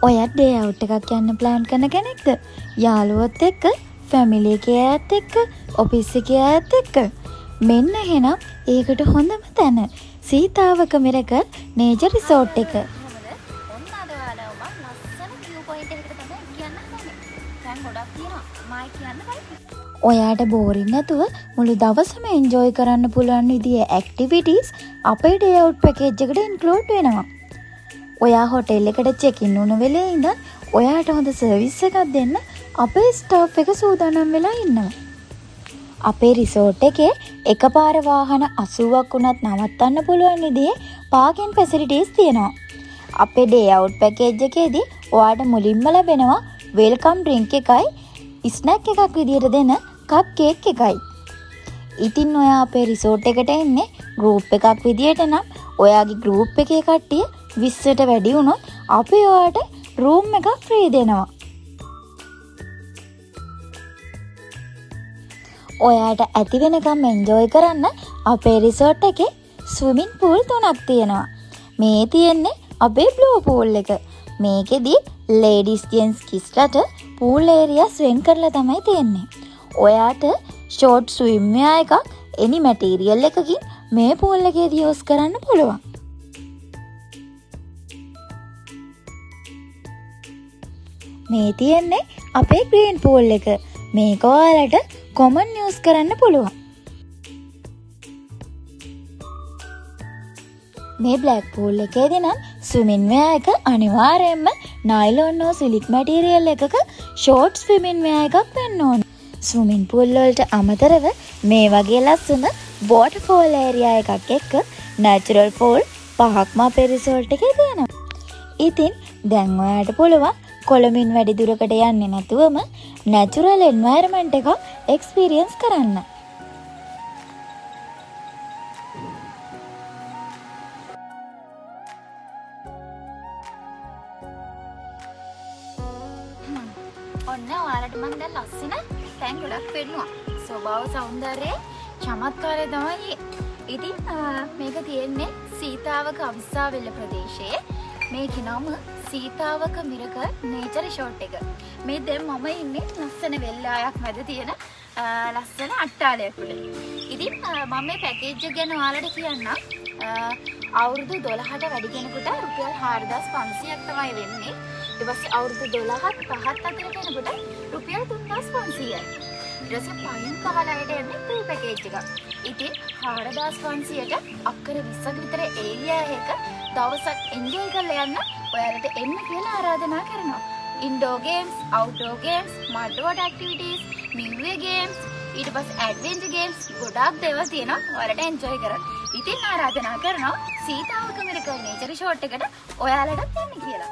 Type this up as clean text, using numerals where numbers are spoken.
ඔයත් day out එකක් යන්න ප්ලෑන් කරන කෙනෙක්ද? යාළුවොත් එක්ක, ෆැමිලි එකේ අයත් එක්ක, ඔෆිස් එකේ අයත් එක්ක. මෙන්න එහෙනම් ඒකට හොඳම තැන සීතාවක මිරකල් නේචර් රිසෝට් එක. ඔන්න අද ඔයාලව මම ලස්සන view point එකකට තමයි කියන්න හදන්නේ. දැන් ගොඩක් තියෙනවා. මම කියන්න බෑ. ඔයාට බෝරින් නැතුව මුළු දවසම එන්ජොයි කරන්න පුළුවන් විදිහේ ඇක්ටිවිටීස් අපේ ඩේ අවුට් පැකේජ් එකට ඉන්ක්ලූඩ් වෙනවා. ඔයා හොටෙල් එකට චෙක් ඉන් වුණ වෙලේ ඉඳන් ඔයාට හොඳ සර්විස් එකක් දෙන්න අපේ ස්ටාෆ් එක සූදානම් වෙලා ඉන්නවා. අපේ රිසෝට් එකේ එකපාර වාහන 80ක් වුණත් නවත්තන්න පුළුවන් විදිහේ පාකින් ෆැසිලිටිස් තියෙනවා. අපේ ඩේ අවුට් පැකේජ් එකේදී ඔයාට මුලින්ම ලැබෙනවා වෙල්කම් ඩ්‍රින්ක් එකයි ස්නැක් එකක් විදිහට දෙන කප් කේක් එකයි. ඉතින් ඔයා අපේ රිසෝට් එකට එන්නේ ගෲප් එකක් විදිහට නම් ඔයාගේ ගෲප් එකේ කට්ටිය 20ට වැඩි වුණොත් අපි ඔයාට රූම් එකක් ෆ්‍රී දෙනවා. ඔයාට ඇති වෙනකම් එන්ජොයි කරන්න අපේ රිසෝට් එකේ ස්විමින් pool 3ක් තියෙනවා. මේ තියෙන්නේ අපේ බ්ලූ pool එක. මේකෙදි ladies gents කිස්ලට pool areas වෙන් කරලා තමයි තියෙන්නේ. ඔයාට short swimwear එකක් any material එකකින් මේ pool එකේදී use කරන්න පුළුවන්. මේ තියෙන්නේ අපේ green pool එක. මේක ඔයාලට common use කරන්න පුළුවන්. මේ black pool එකේදී නම් swimming wear එක අනිවාර්යයෙන්ම nylon or silk material එකක short swimming wear එකක් වෙන්න ඕන. swimming pool වලට අමතරව මේ වගේ ලස්සන waterfall area එකක් එක්ක natural fall 5ක්ම අපේ resort එකේ තියෙනවා. ඉතින් දැන් ඔයාට පුළුවන් කොළඹින් වැඩි දුරකට යන්නේ නැතුවම natural environment එකක් experience කරන්න. ඔන්න ඔයාලට මම දැන් ලස්සන තැන් ගොඩක් පෙන්නුවා. ස්වභාව සෞන්දර්යයේ චමත්කාරය තමයි. ඉතින් මේක තියෙන්නේ සීතාවක අවිස්සාවෙල්ල ප්‍රදේශයේ. මේකේ නම සීතාවක මිරකල් නේචර් රිසෝට් එක. මේ දැන් මම ඉන්නේ ලස්සන වෙල්ලායක් මැද තියෙන ලස්සන අට්ටාලයක් උඩ. ඉතින් මම මේ පැකේජ් එක ගැන ඔයාලට කියන්නම්. අවුරුදු 12ට වැඩි කෙනෙකුට රුපියල් 4500ක් තමයි වෙන්නේ. ඊට පස්සේ අවුරුදු 12ත් 5ත් අතර කෙනෙකුට රුපියල් 3500යි. ඊට පස්සේ 5න් 15ට යන්නේ ප්‍රී පැකේජ් එකක්. ඉතින් 4500ට අක්කර 20ක විතර ඒරියා එක දවසක් එන්ජොයි කරලා යන්න ඔයාලට එන්න කියලා ආරාධනා කරනවා. Indoor games, outdoor games, mud water activities, music games, ඊට පස්සේ ඇඩ්වෙන්චර් ගේම්ස් ගොඩාක් දේවල් තියෙනවා ඔයාලට එන්ජොයි කරන්න. ඉතින් ආරාධනා කරනවා සීතාවක මිරකල් නේචර් රිසෝට් එකට ඔයාලටත් එන්න කියලා.